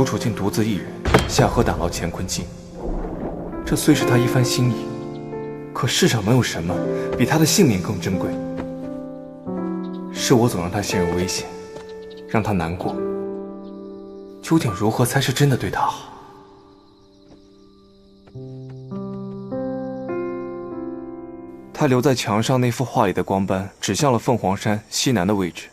楚楚竟独自一人下河打捞乾坤镜。这虽是他一番心意，可世上能有什么比他的性命更珍贵？是我总让他陷入危险，让他难过。究竟如何才是真的对他好？他留在墙上那幅画里的光斑指向了凤凰山西南的位置。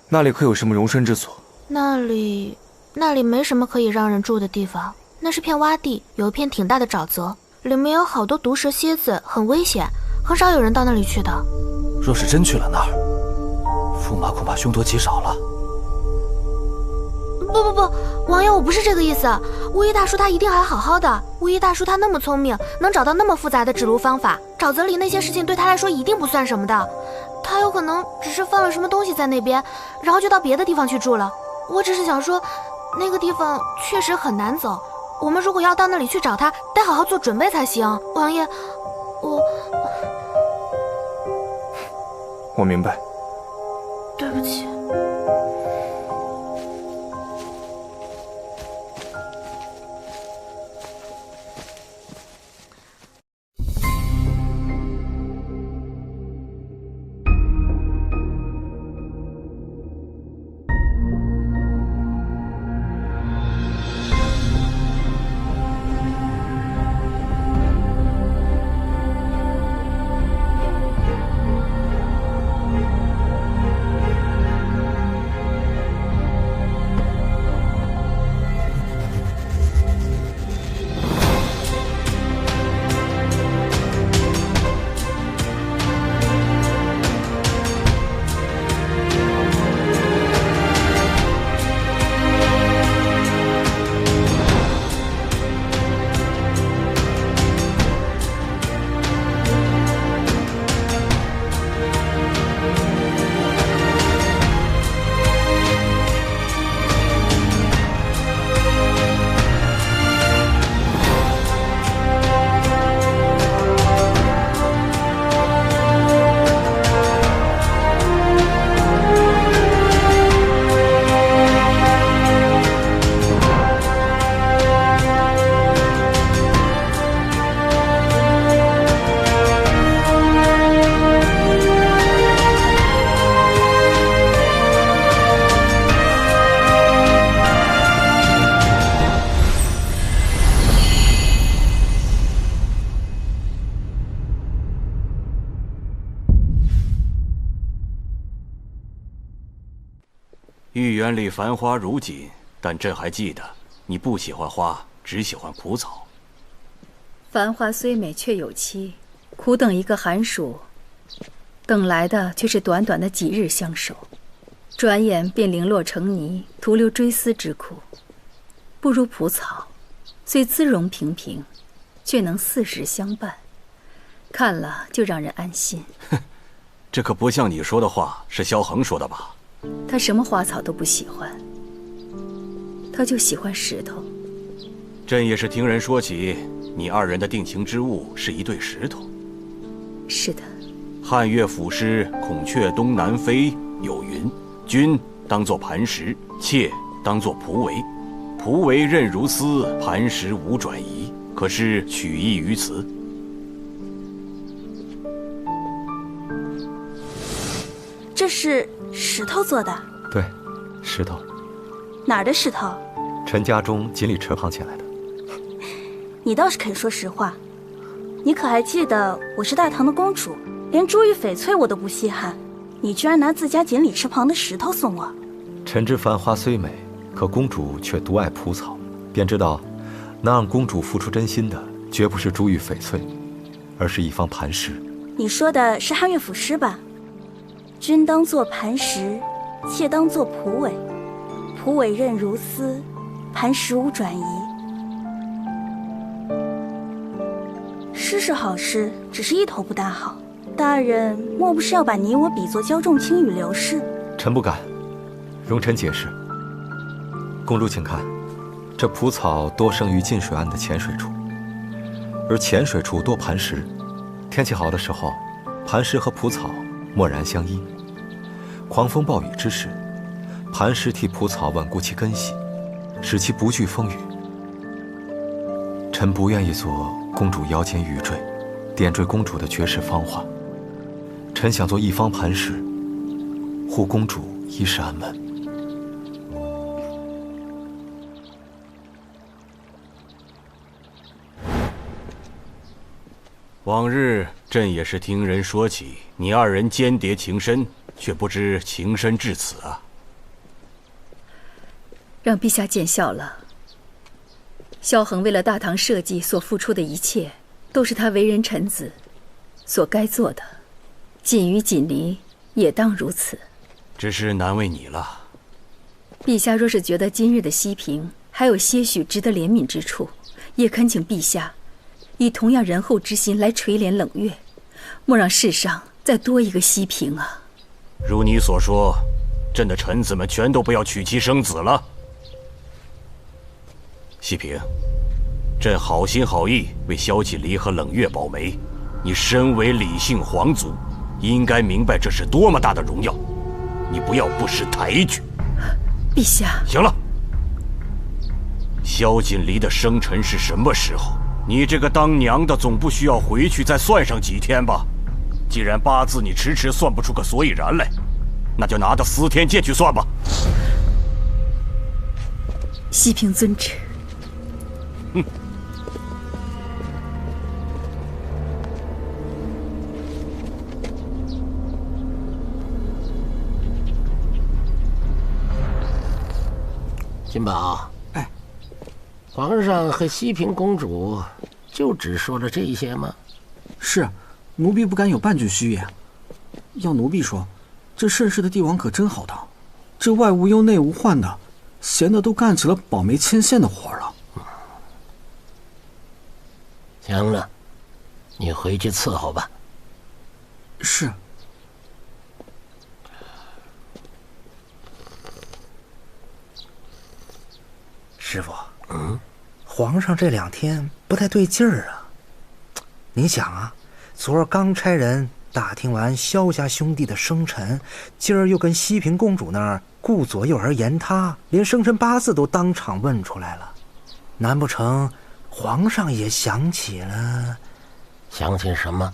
那里可有什么容身之所？那里没什么可以让人住的地方，那是片洼地，有一片挺大的沼泽，里面有好多毒蛇蝎子，很危险，很少有人到那里去的。若是真去了那儿，驸马恐怕凶多吉少了。不，王爷，我不是这个意思。巫医大叔他一定还好好的。巫医大叔他那么聪明，能找到那么复杂的指路方法，沼泽里那些事情对他来说一定不算什么的。他有可能只是放了什么东西在那边，然后就到别的地方去住了。我只是想说，那个地方确实很难走，我们如果要到那里去找他，得好好做准备才行。王爷，我明白。对不起。御园里繁花如锦，但朕还记得你不喜欢花，只喜欢枯草。繁花虽美，却有期，苦等一个寒暑，等来的却是短短的几日相守，转眼便零落成泥，徒留追思之苦。不如蒲草，虽姿容平平，却能四时相伴，看了就让人安心。哼，这可不像你说的话，是萧恒说的吧？他什么花草都不喜欢，他就喜欢石头。朕也是听人说起，你二人的定情之物是一对石头。是的。汉乐府诗《孔雀东南飞》有云：君当作磐石，妾当作蒲苇。蒲苇韧如丝，磐石无转移。可是取意于此。这是石头做的？对，石头。哪儿的石头？陈家中锦鲤池旁捡来的。你倒是肯说实话。你可还记得我是大唐的公主，连珠玉翡翠我都不稀罕，你居然拿自家锦鲤池旁的石头送我。臣之繁花虽美，可公主却独爱蒲草，便知道能让公主付出真心的，绝不是珠玉翡翠，而是一方磐石。你说的是汉乐府诗吧？君当作磐石，妾当作蒲苇。蒲苇韧如丝，磐石无转移。诗是好诗，只是一头不大好。大人莫不是要把你我比作焦仲卿与刘氏？臣不敢，容臣解释。公主请看，这蒲草多生于近水岸的浅水处，而浅水处多磐石。天气好的时候，磐石和蒲草默然相依；狂风暴雨之时，磐石替蒲草稳固其根系，使其不惧风雨。臣不愿意做公主腰间玉坠，点缀公主的绝世芳华。臣想做一方磐石，护公主衣食安稳。往日朕也是听人说起，你二人间谍情深，却不知情深至此啊。让陛下见笑了。萧恒为了大唐社稷所付出的一切，都是他为人臣子所该做的，锦于锦离，也当如此。只是难为你了。陛下若是觉得今日的西平还有些许值得怜悯之处，也恳请陛下以同样仁厚之心来垂怜冷月，莫让世上再多一个西平啊！如你所说，朕的臣子们全都不要娶妻生子了。西平，朕好心好意为萧锦离和冷月保媒，你身为李姓皇族，应该明白这是多么大的荣耀，你不要不识抬举。陛下，行了，萧锦离的生辰是什么时候？你这个当娘的总不需要回去再算上几天吧？既然八字你迟迟算不出个所以然来，那就拿着司天剑去算吧。西平遵旨。金宝，哎，皇上和西平公主就只说了这些吗？是，奴婢不敢有半句虚言。要奴婢说，这盛世的帝王可真好当，这外无忧内无患的，闲的都干起了保媒牵线的活了。行了，你回去伺候吧。是。师傅，皇上这2天不太对劲儿啊。你想啊，昨儿刚差人打听完萧家兄弟的生辰，今儿又跟西平公主那儿顾左右而言他，连生辰八字都当场问出来了。难不成皇上也想起了？想起什么？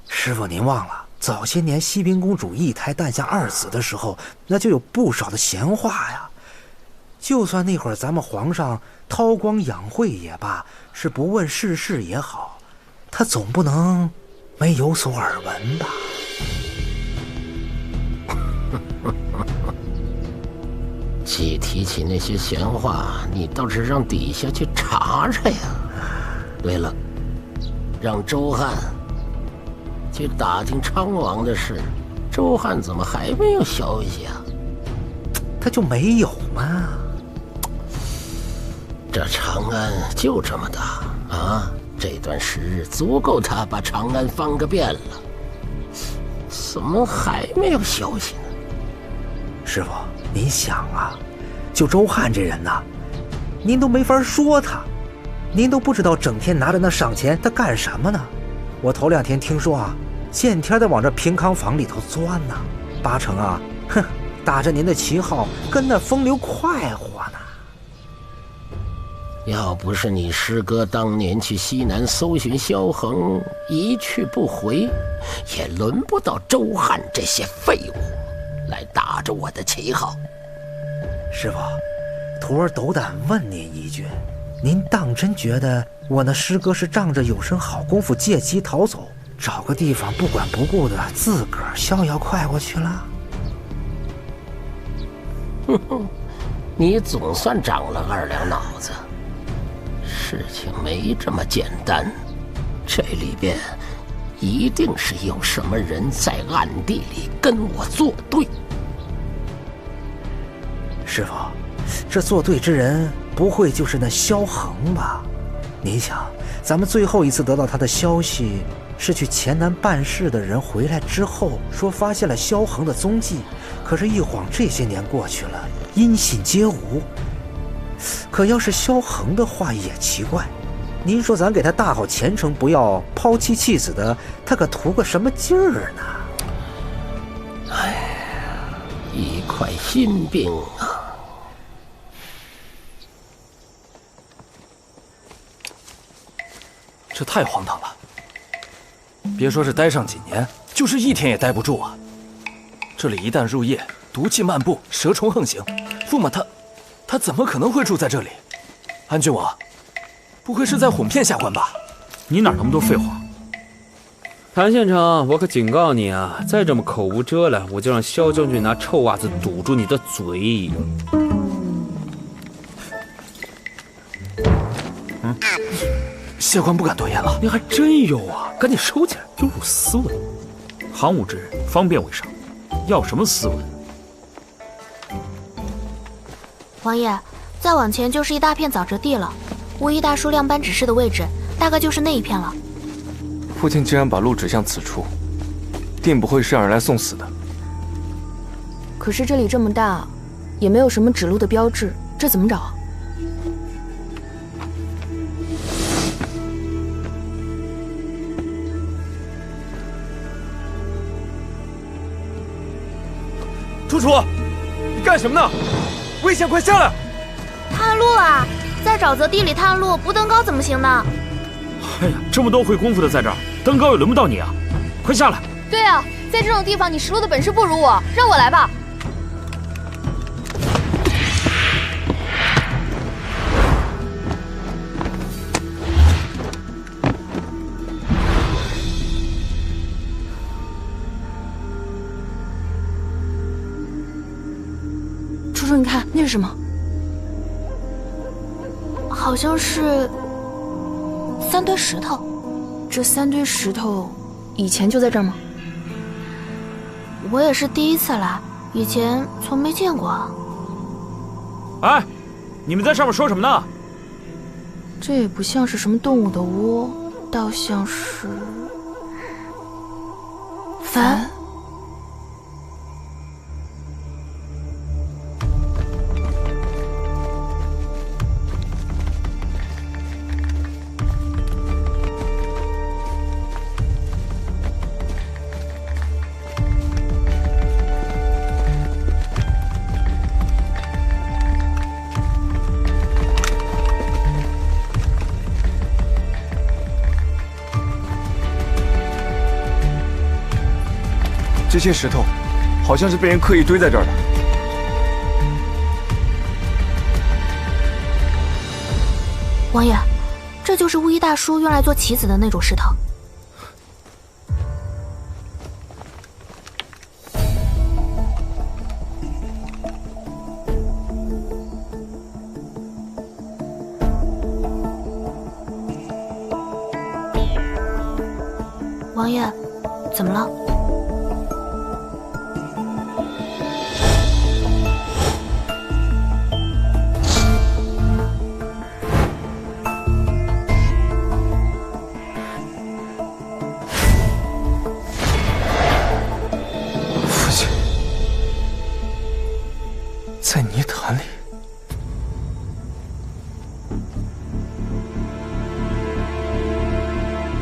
师傅，您忘了早些年西平公主一胎诞下2子的时候，那就有不少的闲话呀。就算那会儿咱们皇上韬光养晦也罢，是不问世事也好，他总不能没有所耳闻吧？既提起那些闲话，你倒是让底下去查查呀。对了，让周汉去打听昌王的事，周汉怎么还没有消息啊？他就没有吗？这长安就这么大啊，这段时日足够他把长安翻个遍了，怎么还没有消息呢？师傅，您想啊，就周汉这人呐，您都没法说他，您都不知道整天拿着那赏钱他干什么呢？我头2天听说啊，见天的往这平康坊里头钻呢，8成啊，哼，打着您的旗号跟那风流快活呢。要不是你师哥当年去西南搜寻萧恒一去不回，也轮不到周汉这些废物来打着我的旗号。师傅，徒儿斗胆问您一句，您当真觉得我那师哥是仗着有身好功夫借机逃走，找个地方不管不顾的自个儿逍遥快过去了？哼哼，你总算长了2两脑子。事情没这么简单，这里边一定是有什么人在暗地里跟我作对。师傅，这作对之人不会就是那萧恒吧？您想，咱们最后一次得到他的消息是去黔南办事的人回来之后说发现了萧恒的踪迹，可是一晃这些年过去了，音信皆无。可要是萧恒的话也奇怪，您说咱给他大好前程不要，抛妻弃子的，他可图个什么劲儿呢？哎，一块块心病啊！这太荒唐了，别说是待上几年，就是1天也待不住啊！这里一旦入夜，毒气漫布，蛇虫横行，驸马他怎么可能会住在这里？安郡王，不会是在哄骗下官吧？你哪那么多废话？谭县城，我可警告你啊！再这么口无遮拦，我就让萧将军拿臭袜子堵住你的嘴。下官不敢多言了。你还真有啊！赶紧收起来，有辱斯文。行伍之人，方便为上，要什么斯文？王爷，再往前就是一大片沼泽地了。巫医大叔亮班指示的位置，大概就是那一片了。父亲既然把路指向此处，定不会是让人来送死的。可是这里这么大，也没有什么指路的标志，这怎么找？楚楚，你干什么呢？危险，快下来！探路啊，在沼泽地里探路，不登高怎么行呢？哎呀，这么多会功夫的在这儿，登高也轮不到你啊！快下来！对啊，在这种地方，你识路的本事不如我，让我来吧。楚楚，你看那是什么？好像是3堆石头。这3堆石头以前就在这儿吗？我也是第一次来，以前从没见过。哎，你们在上面说什么呢？这也不像是什么动物的窝，倒像是坟。这些石头好像是被人刻意堆在这儿的。王爷，这就是巫医大叔用来做棋子的那种石头。王爷，怎么了？在泥潭里，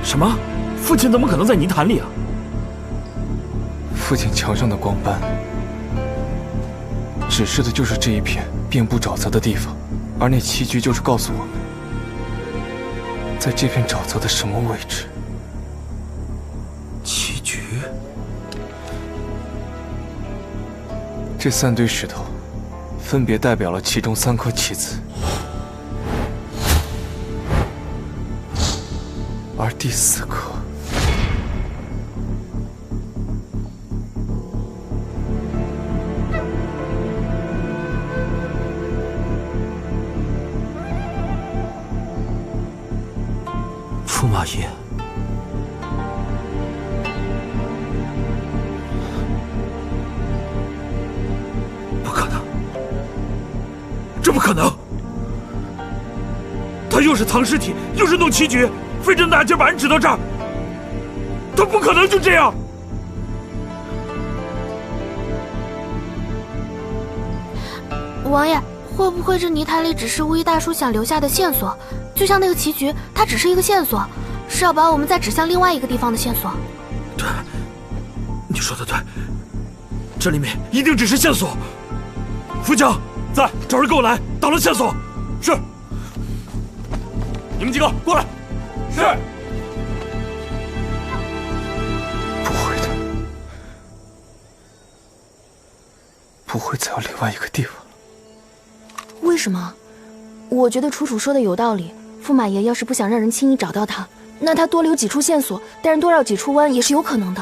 什么？父亲怎么可能在泥潭里啊？父亲墙上的光斑，指示的就是这一片遍布沼泽的地方，而那棋局就是告诉我们，在这片沼泽的什么位置。棋局？这3堆石头。分别代表了其中3颗棋子，而第4颗驸马爷，不可能！这不可能！他又是藏尸体，又是弄棋局，费这么大劲把人指到这儿，他不可能就这样！王爷，会不会这泥潭里只是巫医大叔想留下的线索？就像那个棋局，它只是一个线索，是要把我们再指向另外一个地方的线索。对，你说的对，这里面一定只是线索。副将在，找人给我来，到了线索。是。你们几个过来。是。不会的，不会再有另外一个地方了。为什么？我觉得楚楚说的有道理。驸马爷要是不想让人轻易找到他，那他多留几处线索，带人多绕几处弯也是有可能的。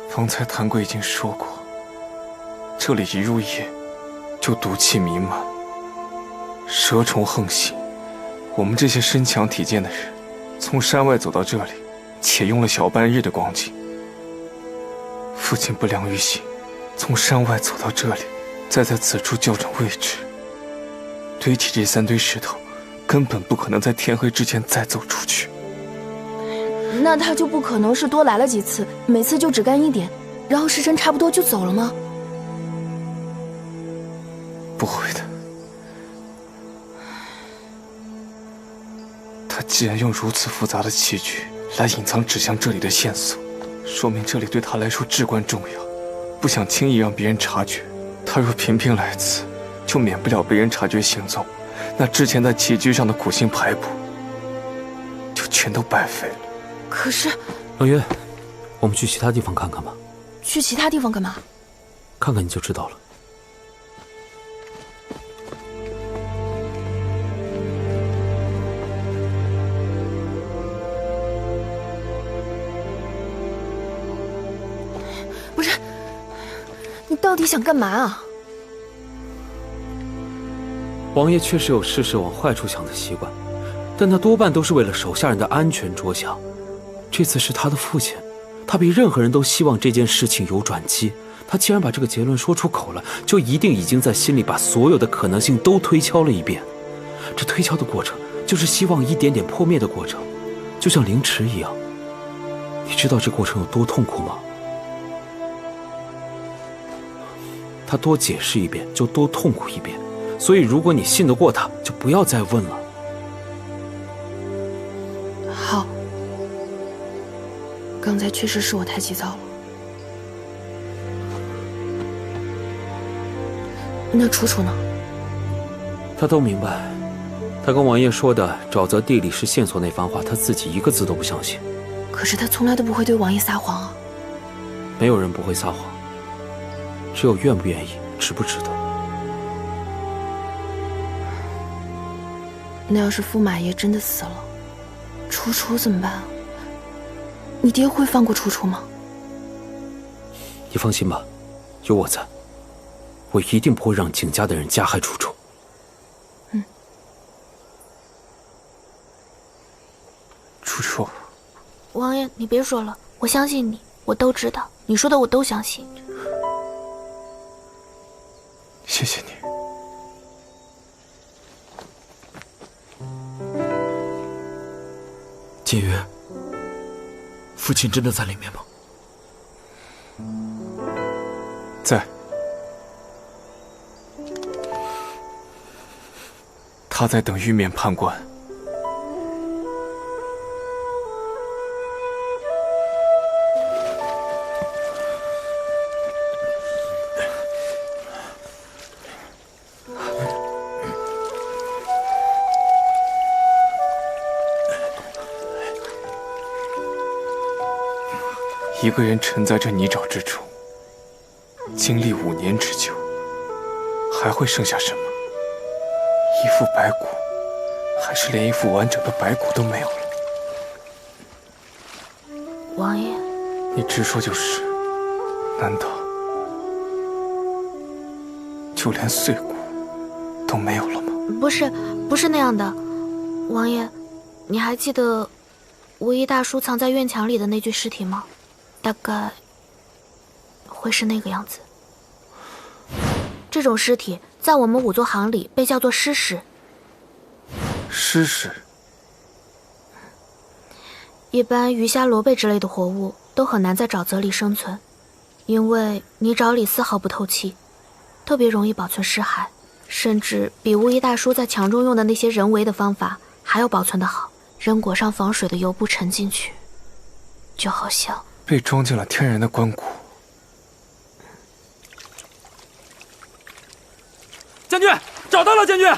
方才谭贵已经说过，这里一入夜就毒气弥漫，蛇虫横行。我们这些身强体健的人，从山外走到这里，且用了小半日的光景。父亲不良于行，从山外走到这里，再在此处校正位置，堆起这3堆石头，根本不可能在天黑之前再走出去。那他就不可能是多来了几次，每次就只干一点，然后时辰差不多就走了吗？不会的。他既然用如此复杂的棋局来隐藏指向这里的线索，说明这里对他来说至关重要，不想轻易让别人察觉。他若频频来此，就免不了被人察觉行踪，那之前在棋局上的苦心排布就全都白费了。可是，冷云，我们去其他地方看看吧。去其他地方干嘛？看看你就知道了。不是，你到底想干嘛啊？王爷确实有事事往坏处想的习惯，但他多半都是为了手下人的安全着想。这次是他的父亲，他比任何人都希望这件事情有转机。他既然把这个结论说出口了，就一定已经在心里把所有的可能性都推敲了一遍。这推敲的过程，就是希望一点点破灭的过程，就像凌迟一样。你知道这过程有多痛苦吗？他多解释一遍，就多痛苦一遍。所以，如果你信得过他，就不要再问了。好，刚才确实是我太急躁了。那楚楚呢？他都明白。他跟王爷说的沼泽地里是线索那番话，他自己一个字都不相信。可是他从来都不会对王爷撒谎啊。没有人不会撒谎，只有愿不愿意，值不值得。那要是驸马爷真的死了，楚楚怎么办？你爹会放过楚楚吗？你放心吧，有我在，我一定不会让景家的人加害楚楚。楚楚，王爷，你别说了，我相信你，我都知道，你说的我都相信。谢谢你。锦瑜，父亲真的在里面吗？在。他在等玉面判官。一个人沉在这泥沼之中，经历5年之久，还会剩下什么？一副白骨，还是连一副完整的白骨都没有了？王爷，你直说就是。难道就连碎骨都没有了吗？不是那样的，王爷，你还记得无一大叔藏在院墙里的那具尸体吗？大概会是那个样子。这种尸体在我们五座行里被叫做尸尸。尸尸？一般鱼虾螺贝之类的活物都很难在沼泽里生存，因为泥沼里丝毫不透气，特别容易保存尸骸，甚至比巫医大叔在墙中用的那些人为的方法还要保存得好。人裹上防水的油布沉进去，就好像被装进了天然的棺椁。将军，找到了，将军。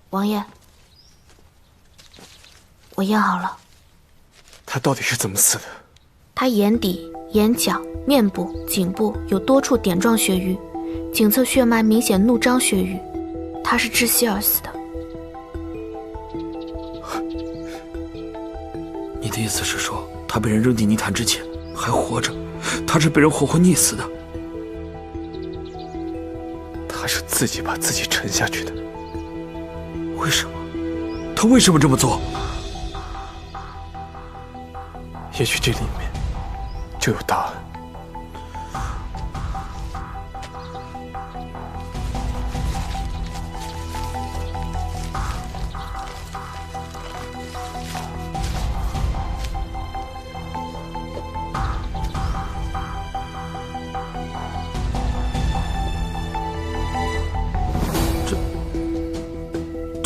王爷，我验好了。他到底是怎么死的？他眼底、眼角、面部、颈部有多处点状血瘀，颈侧血脉明显怒张血瘀，他是窒息而死的。你的意思是说，他被人扔进泥潭之前还活着，他是被人活活溺死的？他是自己把自己沉下去的。为什么？他为什么这么做？也许这里面就有答案。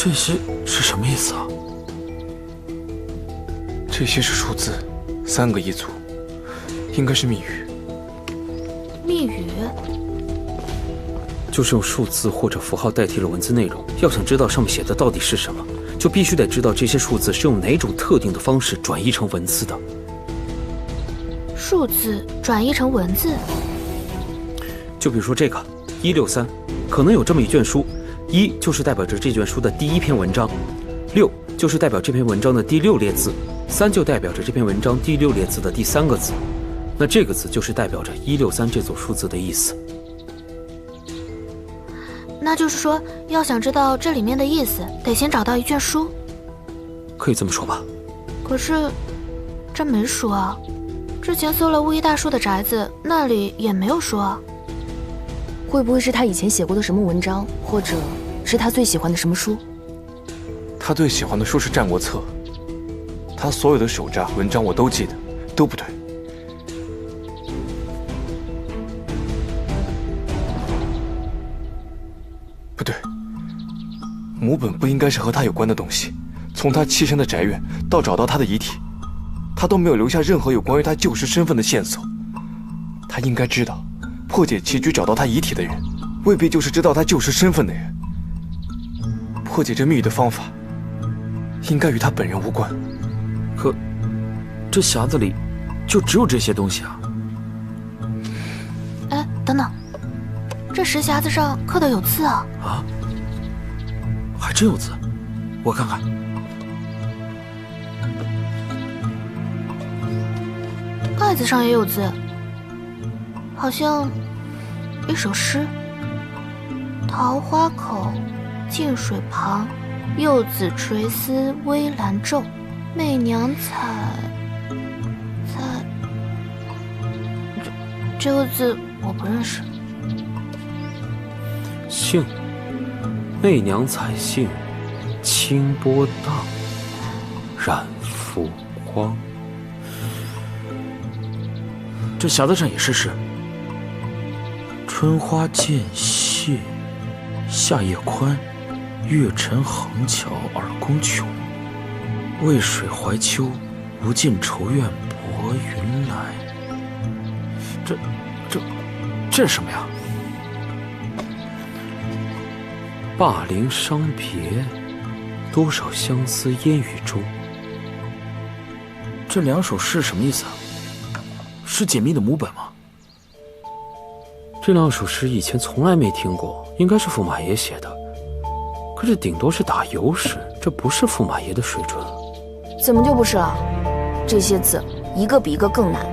这些是什么意思啊？这些是数字，3个一组，应该是密语。密语就是用数字或者符号代替了文字内容。要想知道上面写的到底是什么，就必须得知道这些数字是用哪种特定的方式转译成文字的。数字转译成文字，就比如说这个163，可能有这么一卷书，1就是代表着这卷书的第1篇文章，6就是代表这篇文章的第6列字，3就代表着这篇文章第6列字的第3个字。那这个字就是代表着163这组数字的意思。那就是说，要想知道这里面的意思，得先找到一卷书。可以这么说吧。可是，这没书啊。之前搜了巫医大叔的宅子，那里也没有书啊。会不会是他以前写过的什么文章，或者是他最喜欢的什么书？他最喜欢的书是《战国策》，他所有的手札文章我都记得，都不对。不对，母本不应该是和他有关的东西。从他栖身的宅院到找到他的遗体，他都没有留下任何有关于他旧时身份的线索。他应该知道，破解棋局找到他遗体的人，未必就是知道他旧时身份的人。破解这密语的方法，应该与他本人无关。可，这匣子里就只有这些东西啊！哎，等等，这石匣子上刻的有字啊！啊，还真有字，我看看。盖子上也有字，好像一首诗：桃花口，净水旁，柚子垂丝微澜皱，媚娘采。这个字我不认识。杏，媚娘采杏，清波荡，染浮光。这匣子上也是诗：春花渐谢，夏夜宽，月沉横桥而宫穷。渭水怀秋，无尽愁怨薄云来。这是什么呀？灞陵伤别，多少相思烟雨中。这2首诗是什么意思啊？是解密的母本吗？这2首诗以前从来没听过，应该是驸马爷写的。可这顶多是打油诗，这不是驸马爷的水准。怎么就不是了？这些字一个比一个更难。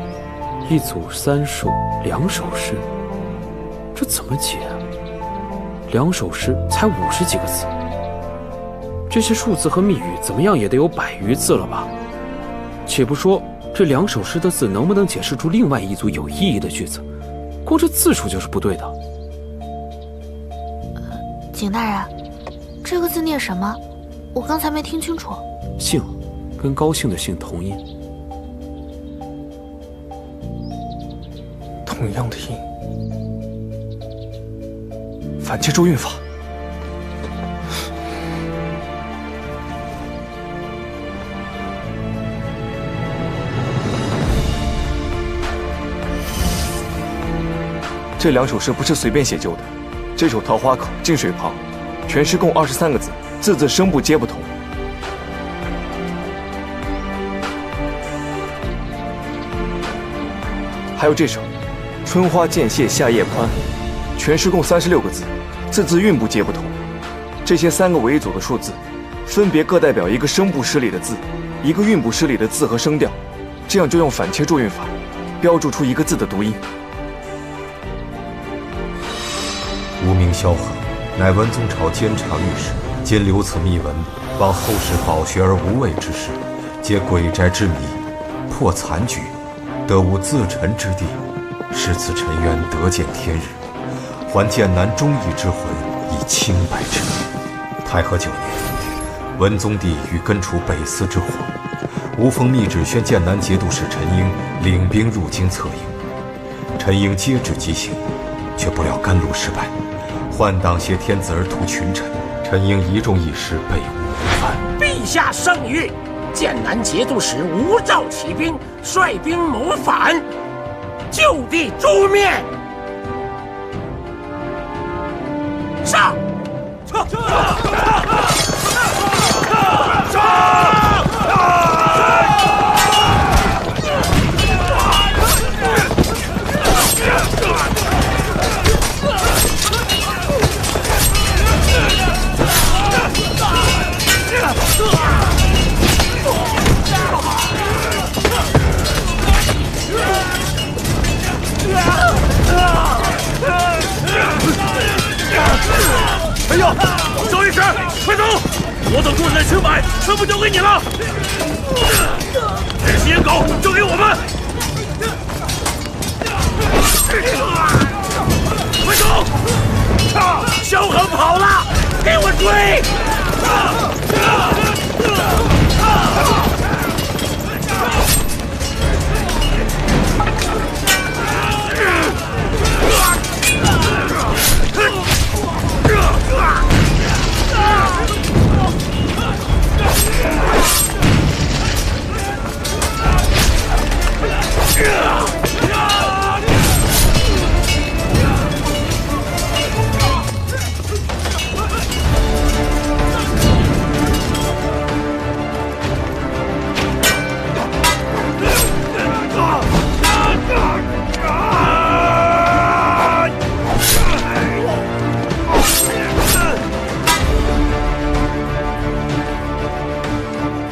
一组3数，2首诗，这怎么解啊？2首诗才50几个字，这些数字和密语怎么样也得有100余字了吧？且不说这2首诗的字能不能解释出另外一组有意义的句子，光这字数就是不对的。景大人，这个字念什么？我刚才没听清楚。兴，跟高兴的兴同音。同样的音，反切注韵法。这2首诗不是随便写就的。这首桃花口，净水旁，全诗共23个字，字字声部皆不同。还有这首春花渐谢夏夜宽，全诗共36个字，字字韵部皆不同。这些3个为一组的数字，分别各代表一个声部诗里的字，一个韵部诗里的字和声调，这样就用反切注韵法，标注出一个字的读音。无名萧衡，乃文宗朝监察御史，今留此密文，望后世饱学而无畏之士，解鬼宅之谜，破残局，得无自陈之地，使此臣愿得见天日，还剑南忠义之魂，以清白之名。太和9年，文宗帝欲根除北司之火，吴封密旨宣剑南节度使陈英领兵入京策应，陈英接旨即行，却不料甘露失败，换党挟天子而屠群臣，臣应一众一师备无不犯。陛下圣谕，剑南节度使吴兆起兵，率兵谋反，就地诛灭。上！哎呦，周御史，快走！我等坐镇清白，全部交给你了。这些野狗交给我们。快走！萧恒跑了，给我追！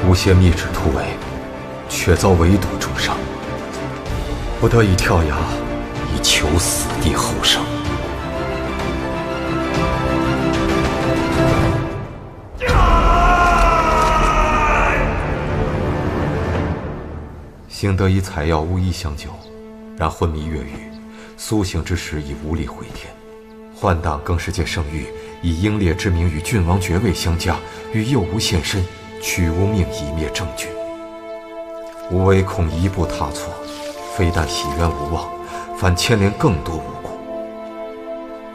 吴邪密旨突围，却遭围堵重伤，不得已跳崖，以求死地后生。幸得以采药巫医相救，然昏迷越狱，苏醒之时已无力回天。换党更是借圣谕，以英烈之名与郡王爵位相加，与右吴现身，取无命以灭郑军。吾唯恐一步踏错，非但洗冤无望，反牵连更多无辜。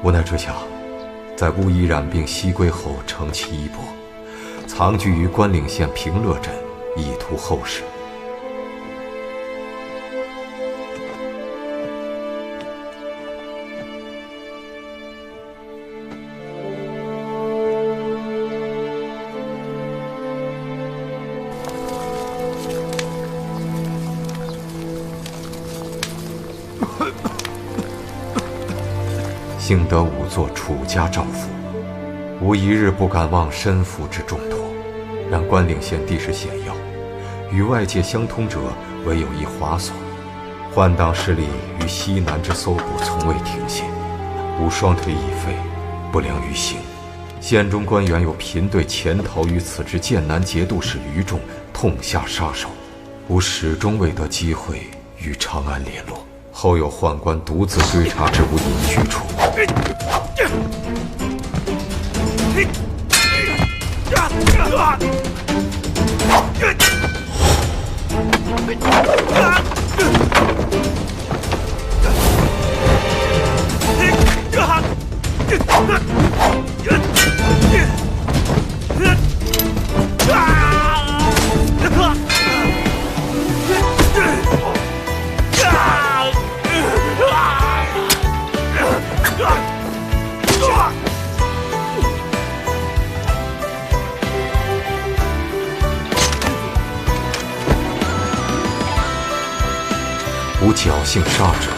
无奈之下，在巫医染病西归后，乘其衣钵，藏居于关岭县平乐镇，以图后事。幸得仵作楚家诏父，吾一日不敢忘身父之重托。然关岭县地势险要，与外界相通者唯有一华所。换党势力于西南之搜捕从未停歇，吾双腿已废，不良于行。县中官员有频对潜逃于此之剑南节度使于仲痛下杀手，吾始终未得机会与长安联络。后有宦官独自追查至吾隐居处。吾侥幸杀者，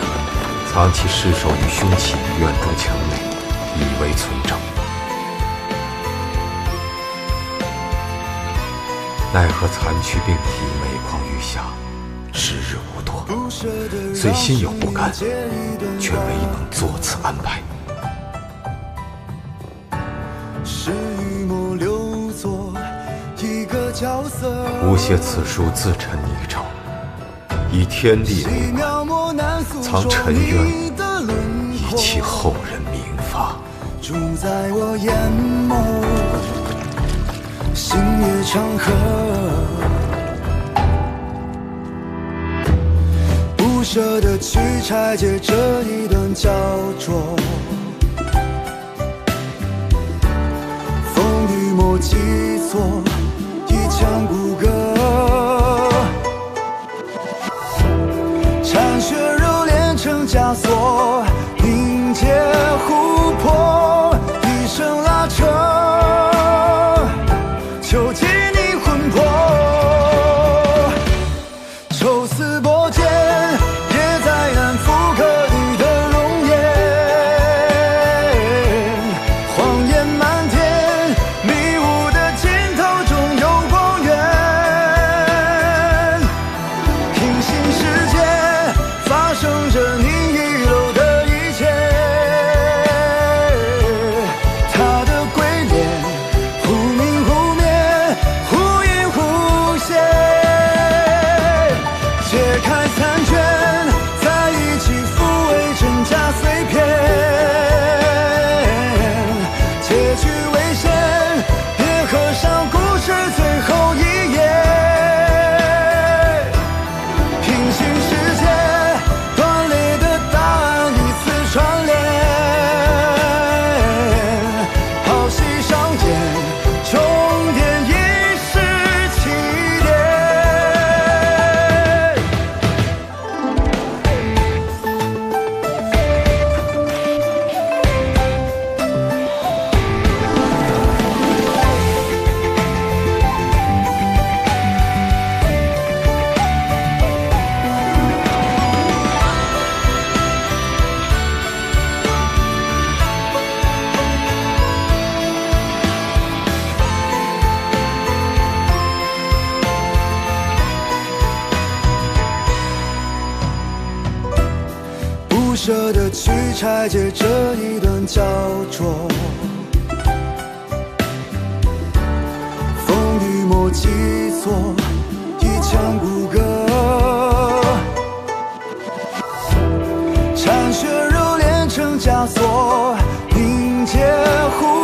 藏其尸首于凶器院中墙内，以为存证。奈何残躯病体每况愈下，时日无多，虽心有不甘，却未能作此安排。吾写此书自陈拟诏，以天地为本，藏尘冤，以期后人明发。住在我眼眸，星夜长河，不舍得去拆解这一段焦灼。风基座，一腔骨骼，铲雪柔炼成枷锁，凝结琥珀，一生拉扯，囚禁你魂魄，抽丝剥茧，也再难复刻你的容颜，谎言满天，迷雾的尽头终有光源，平行世界发生着你遗漏的一切，他的鬼脸忽明忽灭，忽隐忽现，解开残卷，在一起抚慰真假碎片，结局危险，别合上故事最后一页，平行世界断裂的答案依次串联，好戏上演，终点已是起点。不舍得去拆解这一段焦灼，风雨莫基座，一腔骨骼，铲雪柔炼成枷锁，凝结琥